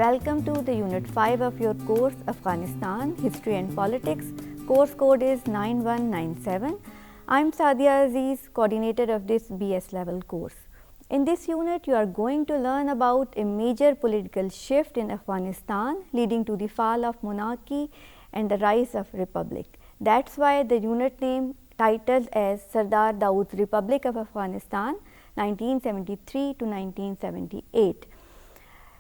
Welcome to the Unit 5 of your course Afghanistan, History and Politics. Course code is 9197. I'm Sadia Aziz, coordinator of this BS level course. In this unit, you are going to learn about a major political shift in Afghanistan leading to the fall of monarchy and the rise of republic. That's why the unit name titled as Sardar Dawood's Republic of Afghanistan 1973 to 1978.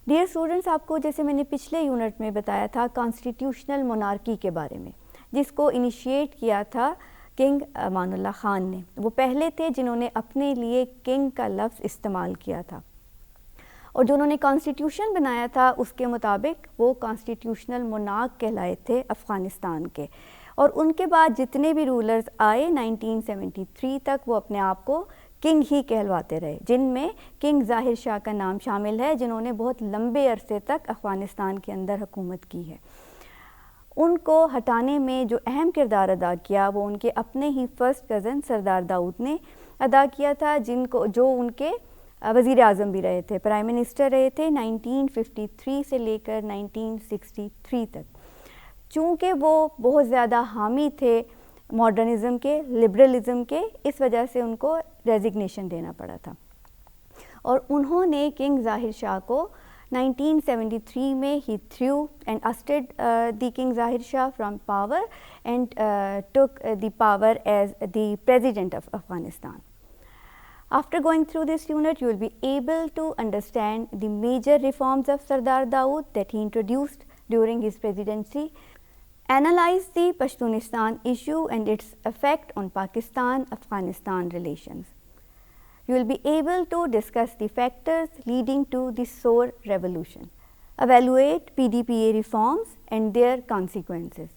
Dear students, آپ کو جیسے میں نے پچھلے unit میں بتایا تھا constitutional مونارکی کے بارے میں، جس کو انیشیٹ کیا تھا کنگ امان اللہ خان نے. وہ پہلے تھے جنہوں نے اپنے لیے کنگ کا لفظ استعمال کیا تھا، اور جو انہوں نے کانسٹیٹیوشن بنایا تھا اس کے مطابق وہ کانسٹیٹیوشنل مونارک کہلائے تھے افغانستان کے. اور ان کے بعد جتنے بھی رولرز آئے 1973 تک وہ اپنے آپ کو کنگ ہی کہلواتے رہے، جن میں کنگ ظاہر شاہ کا نام شامل ہے، جنہوں نے بہت لمبے عرصے تک افغانستان کے اندر حکومت کی ہے. ان کو ہٹانے میں جو اہم کردار ادا کیا وہ ان کے اپنے ہی فرسٹ کزن سردار داؤد نے ادا کیا تھا، جو ان کے وزیر اعظم بھی رہے تھے، پرائم منسٹر رہے تھے 1953 سے لے کر 1963 تک. چونکہ وہ بہت زیادہ حامی تھے ماڈرنزم کے، لبرلزم کے، اس وجہ سے ان کو ریزگنیشن دینا پڑا تھا. اور انہوں نے کنگ ظاہر شاہ کو 1973 میں he threw and ousted the king Zahir Shah from power and took the power as the president of Afghanistan. After going through this unit, you will be able to understand the major reforms of Sardar Dawood that he introduced during his presidency, analyze the Pashtunistan issue and its effect on Pakistan-Afghanistan relations. You will be able to discuss the factors leading to the Soor Revolution, evaluate PDPA reforms and their consequences,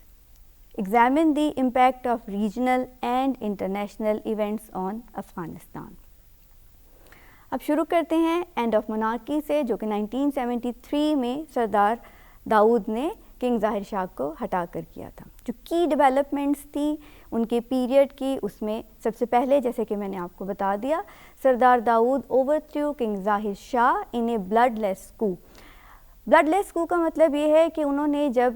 examine the impact of regional and international events on Afghanistan. اب شروع کرتے ہیں and of مونارکی سے، جو کہ 1973 میں سردار داؤد نے king Zahir شاہ کو ہٹا کر کیا تھا. جو کی ڈیولپمنٹس تھیں ان کے پیریڈ کی، اس میں سب سے پہلے جیسے کہ میں نے آپ کو بتا دیا، سردار داؤد اوور تھریو کنگ ظاہر شاہ ان اے بلڈ لیس کو. بلڈ لیس کو کا مطلب یہ ہے کہ انہوں نے جب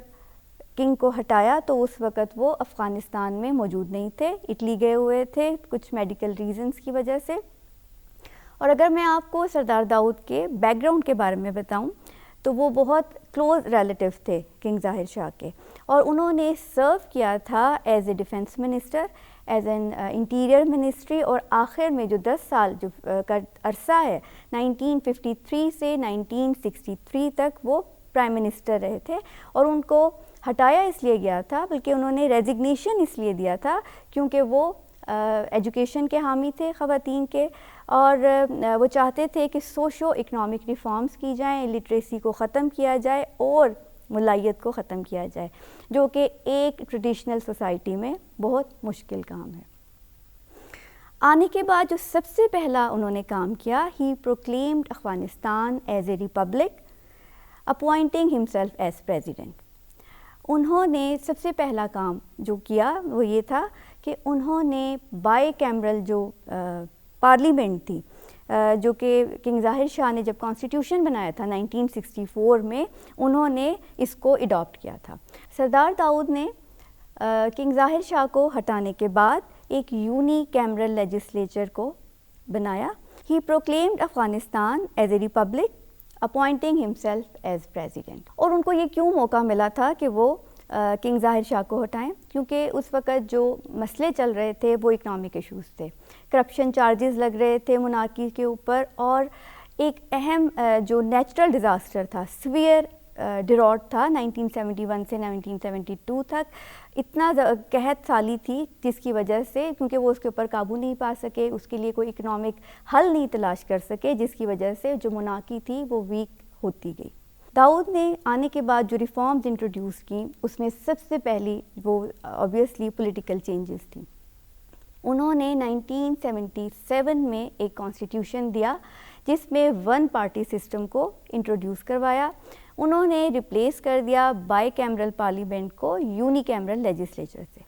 کنگ کو ہٹایا تو اس وقت وہ افغانستان میں موجود نہیں تھے، اٹلی گئے ہوئے تھے کچھ میڈیکل ریزنز کی وجہ سے. اور اگر میں آپ کو سردار داؤد کے بیک گراؤنڈ کے بارے میں بتاؤں تو وہ بہت کلوز ریلیٹیو تھے کنگ ظاہر شاہ کے، اور انہوں نے سرو کیا تھا as a defence minister, as an interior ministry, اور آخر میں جو 10 سال جو کا عرصہ ہے 1953 سے 1963 تک وہ پرائم منسٹر رہے تھے. اور ان کو ہٹایا اس لیے گیا تھا، بلکہ انہوں نے ریزگنیشن اس لیے دیا تھا کیونکہ وہ ایجوکیشن کے حامی تھے خواتین کے، اور وہ چاہتے تھے کہ سوشو اکنامک ریفارمز کی جائیں، لٹریسی کو ختم کیا جائے اور ملائیت کو ختم کیا جائے، جو کہ ایک ٹریڈیشنل سوسائٹی میں بہت مشکل کام ہے. آنے کے بعد جو سب سے پہلا انہوں نے کام کیا، he proclaimed Afghanistan as a republic appointing himself as president. انہوں نے سب سے پہلا کام جو کیا وہ یہ تھا کہ انہوں نے بائی کیمرل جو پارلیمنٹ تھی، جو کہ کنگ ظاہر شاہ نے جب کانسٹیٹیوشن بنایا تھا 1964 میں، انہوں نے اس کو اڈاپٹ کیا تھا. سردار داؤد نے کنگ ظاہر شاہ کو ہٹانے کے بعد ایک یونی کیمرل لیجسلیچر کو بنایا. He proclaimed Afghanistan as a republic appointing himself as president. اور ان کو یہ کیوں موقع ملا تھا کہ وہ کنگ ظاہر شاہ کو ہٹائیں؟ کیونکہ اس وقت جو مسئلے چل رہے تھے وہ اکنامک ایشوز تھے، کرپشن چارجز لگ رہے تھے منارکی کے اوپر، اور ایک اہم جو نیچرل ڈیزاسٹر تھا، سویئر ڈراٹ تھا 1971 سے 1972 تک. اتنا قحط سالی تھی جس کی وجہ سے، کیونکہ وہ اس کے اوپر قابو نہیں پا سکے، اس کے لیے کوئی اکنامک حل نہیں تلاش کر سکے، جس کی وجہ سے جو مونارکی تھی وہ ویک ہوتی گئی. داؤد نے آنے کے بعد جو ریفارمز انٹروڈیوس کیں اس میں سب سے پہلی وہ آبویسلی پولیٹیکل چینجز تھیں. انہوں نے 1977 میں ایک کانسٹیٹیوشن دیا جس میں ون پارٹی سسٹم کو انٹروڈیوس کروایا. انہوں نے ریپلیس کر دیا بائی کیمرل پارلیمنٹ کو یونی کیمرل لیجسلیچر سے.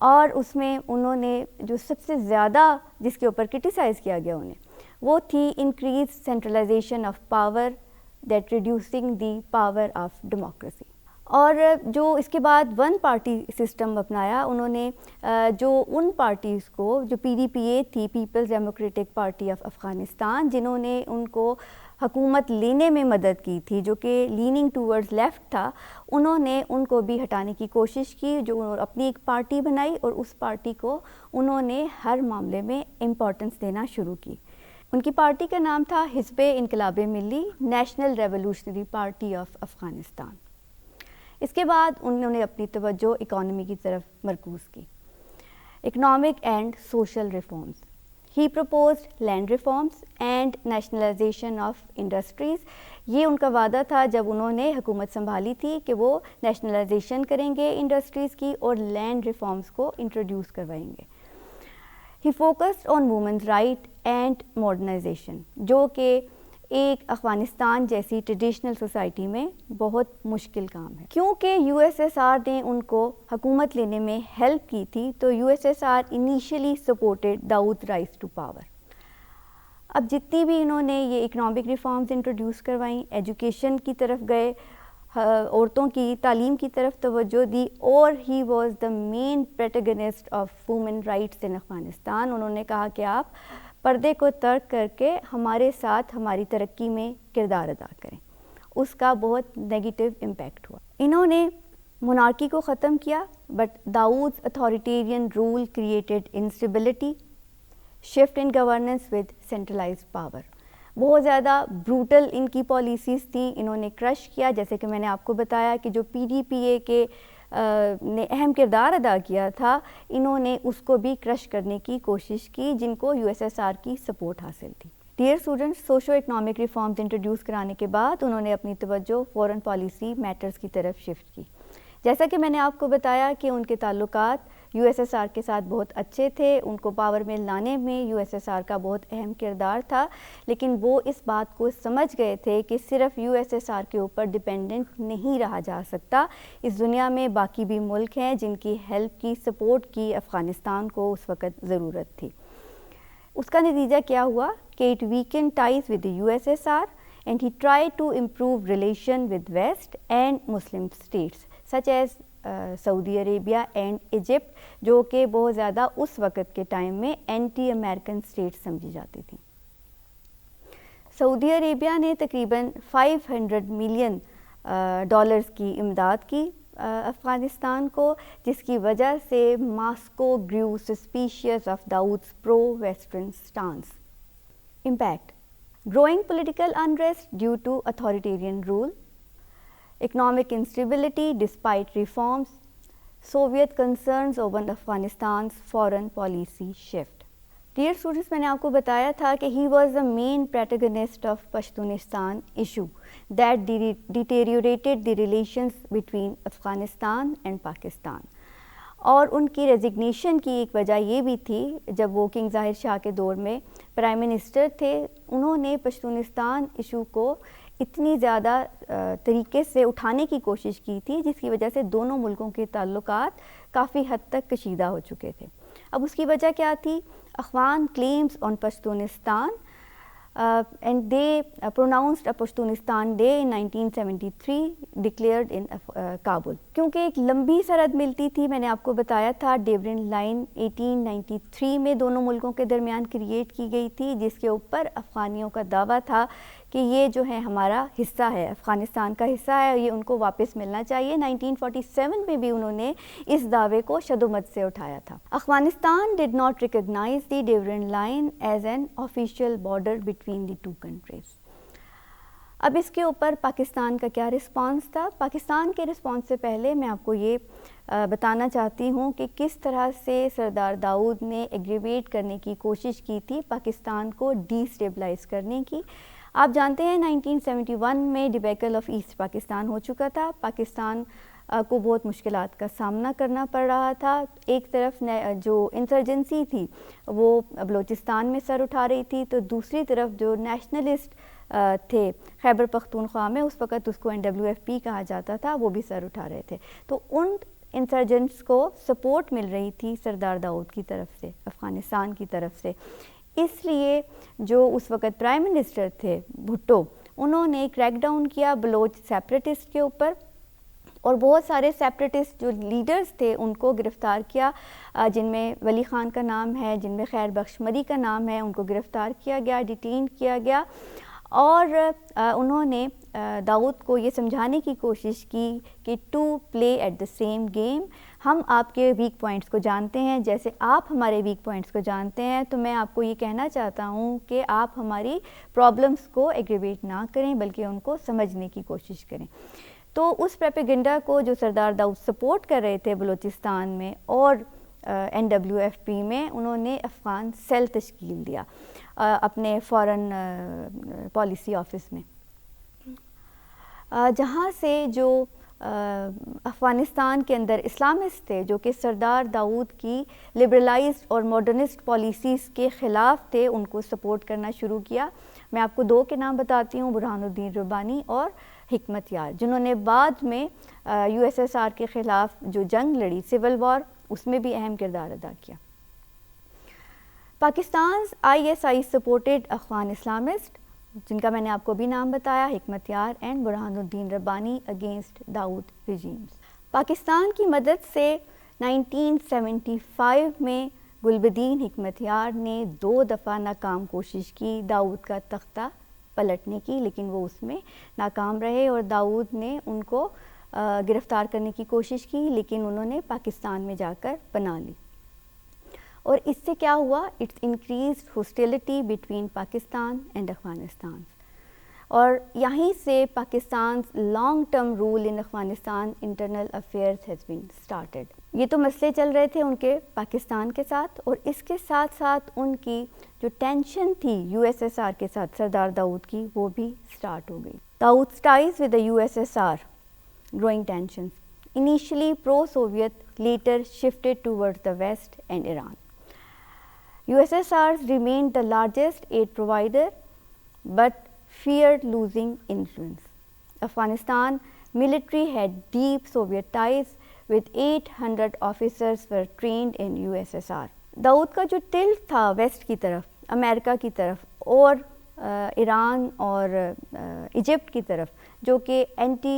اور اس میں انہوں نے جو سب سے زیادہ جس کے اوپر کرٹیسائز کیا گیا انہیں، وہ تھی increase centralization of power that reducing the power of democracy. اور جو اس کے بعد ون پارٹی سسٹم اپنایا انہوں نے، جو ان پارٹیز کو، جو پی ڈی پی اے تھی، People's Democratic Party of Afghanistan, جنہوں نے ان کو حکومت لینے میں مدد کی تھی، جو کہ لیننگ ٹورڈز لیفٹ تھا، انہوں نے ان کو بھی ہٹانے کی کوشش کی، جو اپنی ایک پارٹی بنائی اور اس پارٹی کو انہوں نے ہر معاملے میں امپورٹنس دینا شروع کی. ان کی پارٹی کا نام تھا Hizb Inqilab Milli, national revolutionary party of Afghanistan. اس کے بعد انہوں نے اپنی توجہ اکانومی کی طرف مرکوز کی. Economic and social reforms. He proposed land reforms and nationalisation of industries. یہ ان کا وعدہ تھا جب انہوں نے حکومت سنبھالی تھی کہ وہ نیشنلائزیشن کریں گے انڈسٹریز کی اور لینڈ ریفارمز کو انٹروڈیوس کروائیں گے. He focused on women's right and modernisation, جو کہ ایک افغانستان جیسی ٹریڈیشنل سوسائٹی میں بہت مشکل کام ہے. کیونکہ یو ایس ایس آر نے ان کو حکومت لینے میں ہیلپ کی تھی تو U S S R initially supported Daoud rise to power. اب جتنی بھی انہوں نے یہ اکنامک ریفارمز انٹروڈیوس کروائیں، ایجوکیشن کی طرف گئے، عورتوں کی تعلیم کی طرف توجہ دی، اور he was the main protagonist of women rights in Afghanistan. انہوں نے کہا کہ آپ پردے کو ترک کر کے ہمارے ساتھ ہماری ترقی میں کردار ادا کریں. اس کا بہت نیگیٹو امپیکٹ ہوا. انہوں نے مونارکی کو ختم کیا، but Daoud's authoritarian rule created instability, shift in governance with centralised power. بہت زیادہ بروٹل ان کی پالیسیز تھیں. انہوں نے کرش کیا، جیسے کہ میں نے آپ کو بتایا کہ جو پی ڈی پی اے کے نے اہم کردار ادا کیا تھا، انہوں نے اس کو بھی کرش کرنے کی کوشش کی، جن کو یو ایس ایس آر کی سپورٹ حاصل تھی. Dear students, socio economic reforms introduce کرانے کے بعد انہوں نے اپنی توجہ فورن پالیسی میٹرز کی طرف شفٹ کی. جیسا کہ میں نے آپ کو بتایا کہ ان کے تعلقات یو ایس ایس آر کے ساتھ بہت اچھے تھے، ان کو پاور میں لانے میں یو ایس ایس آر کا بہت اہم کردار تھا، لیکن وہ اس بات کو سمجھ گئے تھے کہ صرف یو ایس ایس آر کے اوپر ڈیپینڈنٹ نہیں رہا جا سکتا. اس دنیا میں باقی بھی ملک ہیں جن کی ہیلپ کی، سپورٹ کی افغانستان کو اس وقت ضرورت تھی. اس کا نتیجہ کیا ہوا کہ it weaken ties with U S S R and he try to improve relation with West and Muslim states such as Saudi Arabia and Egypt, جو کہ بہت زیادہ اس وقت کے ٹائم میں اینٹی امریکن اسٹیٹ سمجھی جاتی تھیں. سعودی عربیہ نے تقریباً $500 ملین کی امداد کی افغانستان کو، جس کی وجہ سے Moscow grew suspicious of Daoud's pro Western stance. Impact: growing political unrest due to authoritarian rule, economic instability despite reforms, Soviet concerns over Afghanistan's foreign policy shift. Dear students, میں نے آپ کو بتایا تھا کہ he was the main protagonist of Pashtunistan issue that deteriorated the relations between Afghanistan and Pakistan. اور ان کی resignation کی ایک وجہ یہ بھی تھی، جب وہ کنگ ظاہر شاہ کے دور میں پرائم منسٹر تھے، انہوں نے پشتونستان ایشو کو اتنی زیادہ طریقے سے اٹھانے کی کوشش کی تھی، جس کی وجہ سے دونوں ملکوں کے تعلقات کافی حد تک کشیدہ ہو چکے تھے. اب اس کی وجہ کیا تھی؟ اخوان claims on Pashtunistan and they pronounced a Pashtunistan Day in 1973 declared in Kabul. کیونکہ ایک لمبی سرحد ملتی تھی، میں نے آپ کو بتایا تھا ڈیورنڈ لائن 1893 میں دونوں ملکوں کے درمیان کریٹ کی گئی تھی، جس کے اوپر افغانیوں کا دعویٰ تھا کہ یہ جو ہے ہمارا حصہ ہے، افغانستان کا حصہ ہے، یہ ان کو واپس ملنا چاہیے. 1947 میں بھی انہوں نے اس دعوے کو شد و مد سے اٹھایا تھا. Afghanistan did not recognize the Devran line as an official border between the two countries. اب اس کے اوپر پاکستان کا کیا رسپانس تھا؟ پاکستان کے رسپانس سے پہلے میں آپ کو یہ بتانا چاہتی ہوں کہ کس طرح سے سردار داؤد نے ایگریویٹ کرنے کی کوشش کی تھی پاکستان کو ڈی اسٹیبلائز کرنے کی. آپ جانتے ہیں 1971 میں ڈیبیکل آف ایسٹ پاکستان ہو چکا تھا. پاکستان کو بہت مشکلات کا سامنا کرنا پڑ رہا تھا. ایک طرف جو انسرجنسی تھی وہ بلوچستان میں سر اٹھا رہی تھی، تو دوسری طرف جو نیشنلسٹ تھے خیبر پختونخوا میں، اس وقت اس کو NWFP کہا جاتا تھا، وہ بھی سر اٹھا رہے تھے. تو ان انسرجنٹس کو سپورٹ مل رہی تھی سردار داؤد کی طرف سے، افغانستان کی طرف سے. اس لیے جو اس وقت پرائم منسٹر تھے بھٹو، انہوں نے کریک ڈاؤن کیا بلوچ سیپریٹسٹ کے اوپر اور بہت سارے سیپریٹسٹ جو لیڈرز تھے ان کو گرفتار کیا، جن میں ولی خان کا نام ہے، جن میں خیر بخش مری کا نام ہے، ان کو گرفتار کیا گیا، ڈیٹین کیا گیا، اور انہوں نے داؤد کو یہ سمجھانے کی کوشش کی کہ to play at the same game, ہم آپ کے ویک پوائنٹس کو جانتے ہیں جیسے آپ ہمارے ویک پوائنٹس کو جانتے ہیں، تو میں آپ کو یہ کہنا چاہتا ہوں کہ آپ ہماری پرابلمس کو ایگریویٹ نہ کریں بلکہ ان کو سمجھنے کی کوشش کریں۔ تو اس پروپیگنڈا کو جو سردار داؤد سپورٹ کر رہے تھے بلوچستان میں اور NWFP میں، انہوں نے افغان سیل تشکیل دیا اپنے فارن پالیسی آفس میں، جہاں سے جو افغانستان کے اندر اسلامسٹ تھے جو کہ سردار داؤد کی لبرلائزڈ اور ماڈرنسٹ پالیسیز کے خلاف تھے، ان کو سپورٹ کرنا شروع کیا۔ میں آپ کو دو کے نام بتاتی ہوں، برہان الدین ربانی اور حکمت یار، جنہوں نے بعد میں USSR کے خلاف جو جنگ لڑی سول وار، اس میں بھی اہم کردار ادا کیا۔ پاکستان's ISI supported افغان اسلامسٹ، جن کا میں نے آپ کو بھی نام بتایا، حکمت یار and Burhan Uddin Rabbani against Dawood regimes. Pakistan کی مدد سے 1975 میں گلبدین حکمت یار نے 2 دفعہ ناکام کوشش کی داؤد کا تختہ پلٹنے کی، لیکن وہ اس میں ناکام رہے اور داؤد نے ان کو گرفتار کرنے کی کوشش کی، لیکن انہوں نے پاکستان میں جا کر پناہ لی۔ اور اس سے کیا ہوا؟ It's increased hostility between Pakistan and Afghanistan, اور یہیں سے Pakistan's long term role in Afghanistan internal affairs has been started. یہ تو مسئلے چل رہے تھے ان کے پاکستان کے ساتھ، اور اس کے ساتھ ساتھ ان کی جو ٹینشن تھی USSR کے ساتھ سردار داؤد کی، وہ بھی اسٹارٹ ہو گئی۔ داؤد's ties with the USSR, growing tensions, initially pro-Soviet, later shifted towards the West and Iran. USSR remained the largest aid provider but feared losing influence. Afghanistan military had deep Soviet ties with 800 officers were trained in USSR. داؤد کا جو tilt تھا waste کی طرف، امریکہ کی طرف اور ایران اور Egypt کی طرف، جو کہ اینٹی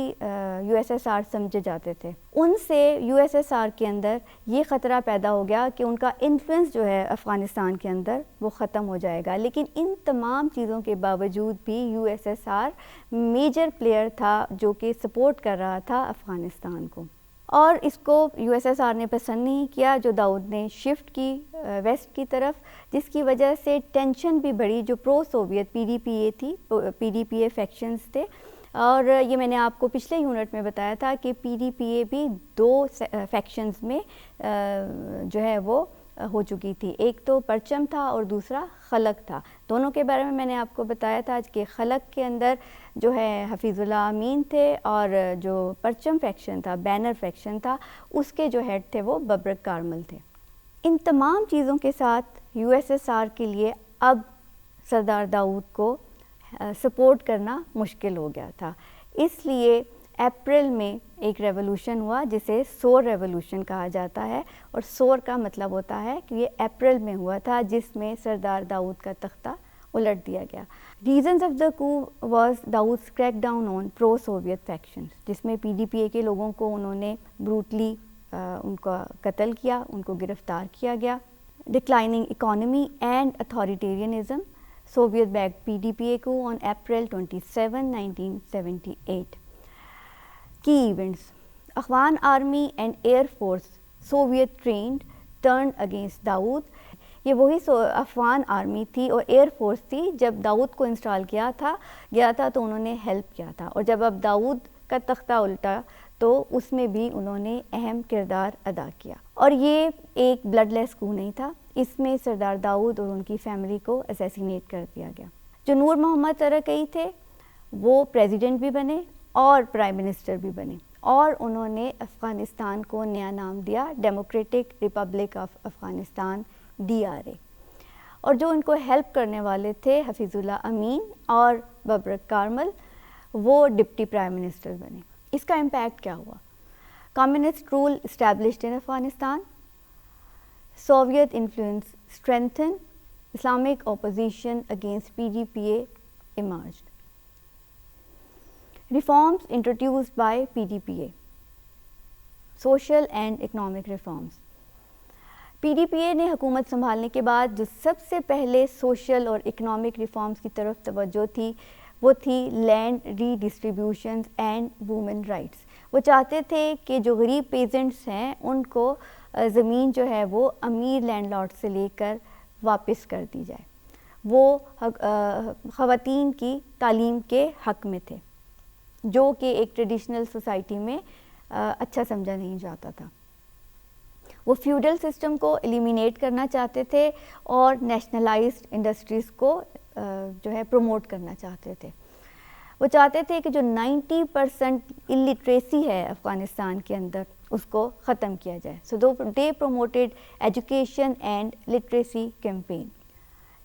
USSR سمجھے جاتے تھے، ان سے USSR کے اندر یہ خطرہ پیدا ہو گیا کہ ان کا انفلوئنس جو ہے افغانستان کے اندر وہ ختم ہو جائے گا۔ لیکن ان تمام چیزوں کے باوجود بھی USSR میجر پلیئر تھا جو کہ سپورٹ کر رہا تھا افغانستان کو، اور اس کو USSR نے پسند نہیں کیا جو داؤد نے شفٹ کی ویسٹ کی طرف، جس کی وجہ سے ٹینشن بھی بڑھی۔ جو پرو سوویت PDPA تھی، PDPA فیکشنز تھے، اور یہ میں نے آپ کو پچھلے یونٹ میں بتایا تھا کہ PDPA بھی 2 فیکشنز میں جو ہے وہ ہو چکی تھی، ایک تو پرچم تھا اور دوسرا خلق تھا۔ دونوں کے بارے میں نے آپ کو بتایا تھا کہ خلق کے اندر جو ہے حفیظ اللہ امین تھے، اور جو پرچم فیکشن تھا، بینر فیکشن تھا، اس کے جو ہیڈ تھے وہ ببرک کارمل تھے۔ ان تمام چیزوں کے ساتھ USSR کے لیے اب سردار داؤد کو سپورٹ کرنا مشکل ہو گیا تھا، اس لیے اپریل میں ایک ریولوشن ہوا جسے سور ریولوشن کہا جاتا ہے، اور سور کا مطلب ہوتا ہے کہ یہ اپریل میں ہوا تھا، جس میں سردار داؤد کا تختہ الٹ دیا گیا۔ Reasons of the coup was Daoud's crackdown on pro Soviet factions, جس میں PDPA کے لوگوں کو انہوں نے بروٹلی ان کا قتل کیا، ان کو گرفتار کیا گیا۔ Declining economy and authoritarianism, Soviet backed PDPA کو on April 27, 1978۔ Key events: Afghan army and air force Soviet trained turned against Daoud. یہ وہی افغان آرمی تھی اور ایئر فورس تھی جب داؤد کو انسٹال گیا تھا تو انہوں نے ہیلپ کیا تھا، اور جب اب داؤد کا تختہ الٹا تو اس میں بھی انہوں نے اہم کردار ادا کیا۔ اور یہ ایک بلڈ لیس کو نہیں تھا، اس میں سردار داؤد اور ان کی فیملی کو اسیسینیٹ کر دیا گیا۔ جو نور محمد ترکئی تھے وہ پریزیڈنٹ بھی بنے اور پرائم منسٹر بھی بنے، اور انہوں نے افغانستان کو نیا نام دیا democratic republic of Afghanistan DRA، اور جو ان کو ہیلپ کرنے والے تھے حفیظ اللہ امین اور ببرک کارمل، وہ ڈپٹی پرائم منسٹر بنے۔ اس کا امپیکٹ کیا ہوا؟ Communist rule established in Afghanistan, Soviet influence strengthen, Islamic opposition against PDPA emerged۔ Reforms introduced by PDPA, social and economic reforms. PDPA نے حکومت سنبھالنے کے بعد جو سب سے پہلے سوشل اور اکنامک ریفارمز کی طرف توجہ تھی وہ تھی land redistributions and women rights. وہ چاہتے تھے کہ جو غریب پیزنٹس ہیں ان کو زمین جو ہے وہ امیر لینڈ لارڈ سے لے کر واپس کر دی جائے. وہ خواتین کی تعلیم کے حق میں تھے جو کہ ایک ٹریڈیشنل سوسائٹی میں اچھا سمجھا نہیں جاتا تھا. وہ فیوڈل سسٹم کو ایلیمینیٹ کرنا چاہتے تھے اور نیشنلائزڈ انڈسٹریز کو جو ہے پروموٹ کرنا چاہتے تھے. وہ چاہتے تھے کہ جو 90% الٹریسی ہے افغانستان کے اندر اس کو ختم کیا جائے. So they promoted education and literacy campaign.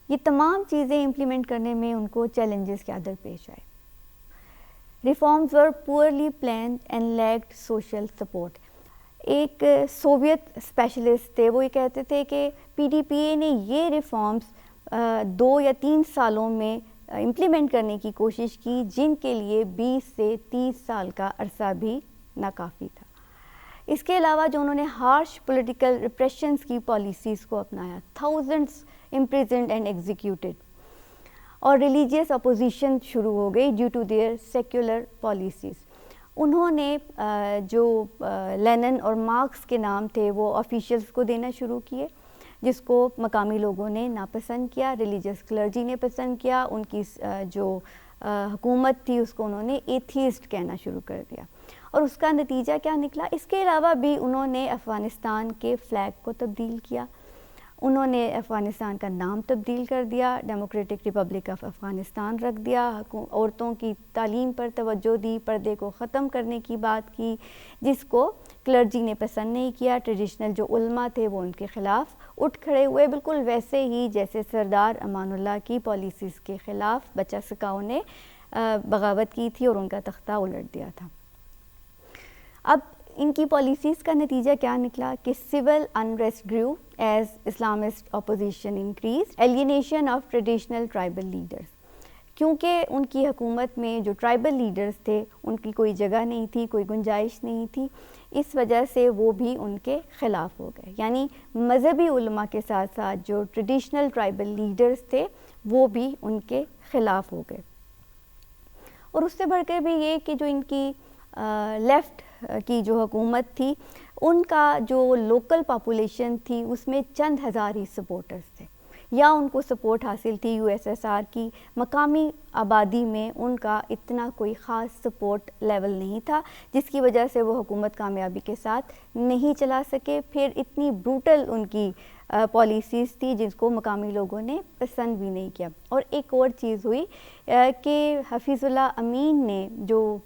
یہ تمام چیزیں امپلیمنٹ کرنے میں ان کو چیلنجز کیا درپیش آئے. Reforms were poorly planned and لیکڈ social support. ایک سوویت اسپیشلسٹ تھے, وہ یہ کہتے تھے کہ پی ڈی پی اے نے یہ ریفارمز 2 یا 3 سالوں میں امپلیمنٹ کرنے کی کوشش کی جن کے لیے 20 سے 30 سال کا عرصہ بھی ناکافی تھا. اس کے علاوہ جو انہوں نے ہارش پولیٹیکل ریپریشنز کی پالیسیز کو اپنایا, تھاؤزنڈس امپریزنڈ اینڈ ایگزیکیوٹیڈ, اور ریلیجیس اپوزیشن شروع ہو گئی due to their secular policies. انہوں نے جو لینن اور مارکس کے نام تھے وہ آفیشلز کو دینا شروع کیے جس کو مقامی لوگوں نے ناپسند کیا, ریلیجیس کلرجی نے پسند کیا. ان کی جو حکومت تھی اس کو انہوں نے ایتھیسٹ کہنا شروع کر دیا, اور اس کا نتیجہ کیا نکلا. اس کے علاوہ بھی انہوں نے افغانستان کے فلیگ کو تبدیل کیا, انہوں نے افغانستان کا نام تبدیل کر دیا, ڈیموکریٹک ریپبلک آف افغانستان رکھ دیا. عورتوں کی تعلیم پر توجہ دی, پردے کو ختم کرنے کی بات کی جس کو کلرجی نے پسند نہیں کیا. ٹریڈیشنل جو علماء تھے وہ ان کے خلاف اٹھ کھڑے ہوئے, بالکل ویسے ہی جیسے سردار امان اللہ کی پالیسیز کے خلاف بچہ سکھاؤں نے بغاوت کی تھی اور ان کا تختہ الٹ دیا تھا. اب ان کی پالیسیز کا نتیجہ کیا نکلا کہ civil unrest grew as Islamist opposition increase, alienation of traditional tribal leaders. کیونکہ ان کی حکومت میں جو ٹرائبل لیڈرز تھے ان کی کوئی جگہ نہیں تھی, کوئی گنجائش نہیں تھی, اس وجہ سے وہ بھی ان کے خلاف ہو گئے. یعنی مذہبی علماء کے ساتھ ساتھ جو ٹریڈیشنل ٹرائبل لیڈرز تھے وہ بھی ان کے خلاف ہو گئے. اور اس سے بڑھ کر بھی یہ کہ جو ان کی لیفٹ کی جو حکومت تھی ان کا جو لوکل پاپولیشن تھی اس میں چند ہزار ہی سپورٹرز تھے, یا ان کو سپورٹ حاصل تھی یو ایس ایس آر کی. مقامی آبادی میں ان کا اتنا کوئی خاص سپورٹ لیول نہیں تھا جس کی وجہ سے وہ حکومت کامیابی کے ساتھ نہیں چلا سکے. پھر اتنی بروٹل ان کی پالیسیز تھی جس کو مقامی لوگوں نے پسند بھی نہیں کیا. اور ایک اور چیز ہوئی کہ حفیظ اللہ امین نے جو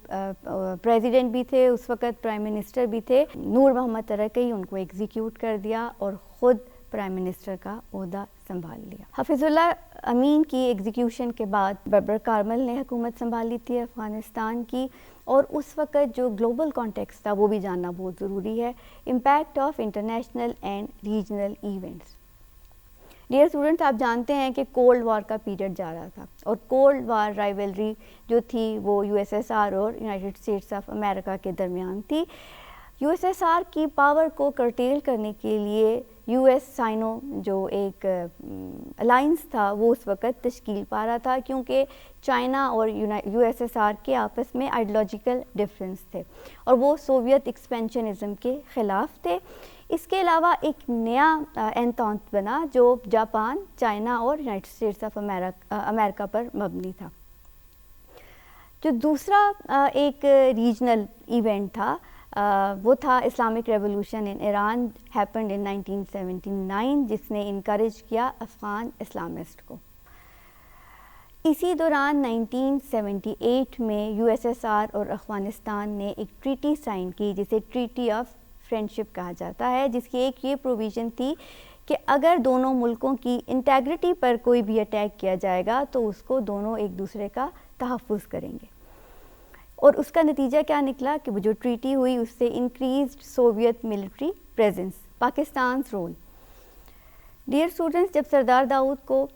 پریزیڈنٹ بھی تھے اس وقت, پرائم منسٹر بھی تھے, نور محمد ترکی, ان کو ایگزیکیوٹ کر دیا اور خود پرائم منسٹر کا عہدہ سنبھال لیا. حفیظ اللہ امین کی ایگزیکیوشن کے بعد بابر کارمل نے حکومت سنبھالی تھی افغانستان کی, اور اس وقت جو گلوبل کانٹیکسٹ تھا وہ بھی جاننا بہت ضروری ہے. Impact of international and regional events. Dear students, آپ جانتے ہیں کہ کولڈ وار کا پیریڈ جا رہا تھا, اور کولڈ وار رائیولری جو تھی وہ یو ایس ایس آر اور یونائٹڈ اسٹیٹس آف امریکہ کے درمیان تھی. یو ایس ایس آر کی پاور کو کرٹیل کرنے کے لیے یو ایس سائنو جو ایک الائنس تھا وہ اس وقت تشکیل پا رہا تھا, کیونکہ چائنا اور یو ایس ایس آر کے آپس میں آئیڈیالوجیکل ڈفرینس تھے اور وہ سوویت ایکسپینشنزم کے خلاف تھے. اس کے علاوہ ایک نیا انتونت بنا جو جاپان, چائنا اور یونائٹڈ اسٹیٹس آف امریکہ پر مبنی تھا. جو دوسرا ایک ریجنل ایونٹ تھا وہ تھا Islamic revolution in Iran, happened in 1979, جس نے انکریج کیا افغان اسلامسٹ کو. اسی دوران 1978 میں یو ایس ایس آر اور افغانستان نے ایک ٹریٹی سائن کی جسے ٹریٹی آف فرینڈشپ کہا جاتا ہے, جس کی ایک یہ پروویژن تھی کہ اگر دونوں ملکوں کی انٹیگریٹی پر کوئی بھی اٹیک کیا جائے گا تو اس کو دونوں ایک دوسرے کا تحفظ کریں گے. اور اس کا نتیجہ کیا نکلا کہ وہ جو ٹریٹی ہوئی اس سے increased Soviet military presence, Pakistan's role. Dear students, جب سردار داؤد کو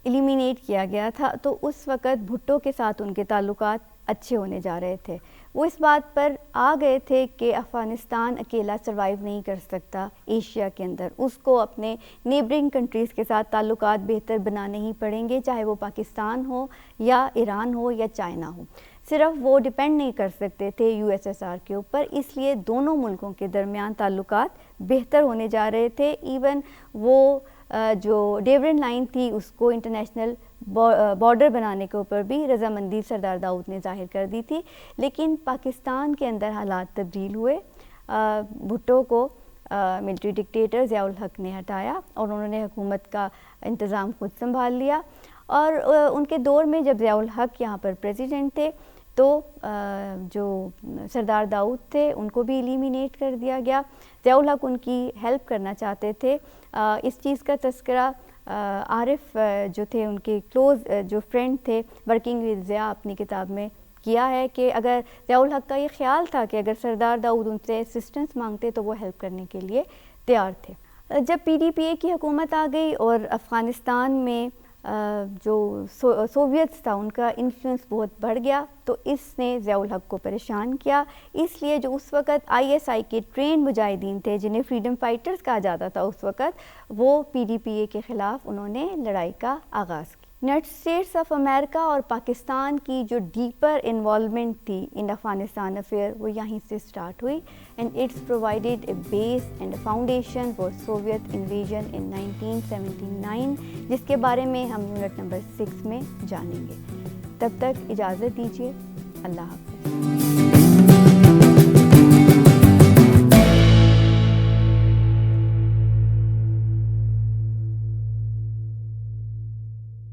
ایلیمینیٹ کیا گیا تھا تو اس وقت بھٹو کے ساتھ ان کے تعلقات اچھے ہونے جا رہے تھے. وہ اس بات پر آ گئے تھے کہ افغانستان اکیلا سروائیو نہیں کر سکتا ایشیا کے اندر, اس کو اپنے نیبرنگ کنٹریز کے ساتھ تعلقات بہتر بنانے ہی پڑیں گے, چاہے وہ پاکستان ہو یا ایران ہو یا چائنا ہو. صرف وہ ڈیپینڈ نہیں کر سکتے تھے یو ایس ایس آر کے اوپر, اس لیے دونوں ملکوں کے درمیان تعلقات بہتر ہونے جا رہے تھے. ایون وہ جو ڈیورن لائن تھی اس کو انٹرنیشنل بارڈر بنانے کے اوپر بھی رضامندی سردار داؤد نے ظاہر کر دی تھی. لیکن پاکستان کے اندر حالات تبدیل ہوئے, بھٹو کو ملٹری ڈکٹیٹر ضیاء الحق نے ہٹایا اور انہوں نے حکومت کا انتظام خود سنبھال لیا. اور ان کے دور میں جب ضیاء الحق یہاں پر پریزیڈنٹ تھے تو جو سردار داؤد تھے ان کو بھی ایلیمینیٹ کر دیا گیا. ضیاء الحق ان کی ہیلپ کرنا چاہتے تھے. اس چیز کا تذکرہ عارف جو تھے ان کے کلوز جو فرینڈ تھے ورکنگ ود ضیاء اپنی کتاب میں کیا ہے کہ اگر ضیاء الحق کا یہ خیال تھا کہ اگر سردار داؤد ان سے اسسٹنس مانگتے تو وہ ہیلپ کرنے کے لیے تیار تھے. جب پی ڈی پی اے کی حکومت آ گئی اور افغانستان میں جو سوویتس تھا ان کا انفلوئنس بہت بڑھ گیا تو اس نے ضیاء الحق کو پریشان کیا. اس لیے جو اس وقت آئی ایس آئی کے ٹرینڈ مجاہدین تھے جنہیں فریڈم فائٹرز کہا جاتا تھا اس وقت, وہ پی ڈی پی اے کے خلاف انہوں نے لڑائی کا آغاز کیا. یونائٹڈ اسٹیٹس آف امریکہ اور پاکستان کی جو ڈیپر انوالومنٹ تھی ان افغانستان افیئر وہ یہیں سے سٹارٹ ہوئی, and it's provided a base and a foundation for Soviet invasion in 1979, جس کے بارے میں ہم یونٹ نمبر 6 میں جانیں گے. تب تک اجازت دیجیے, اللہ حافظ.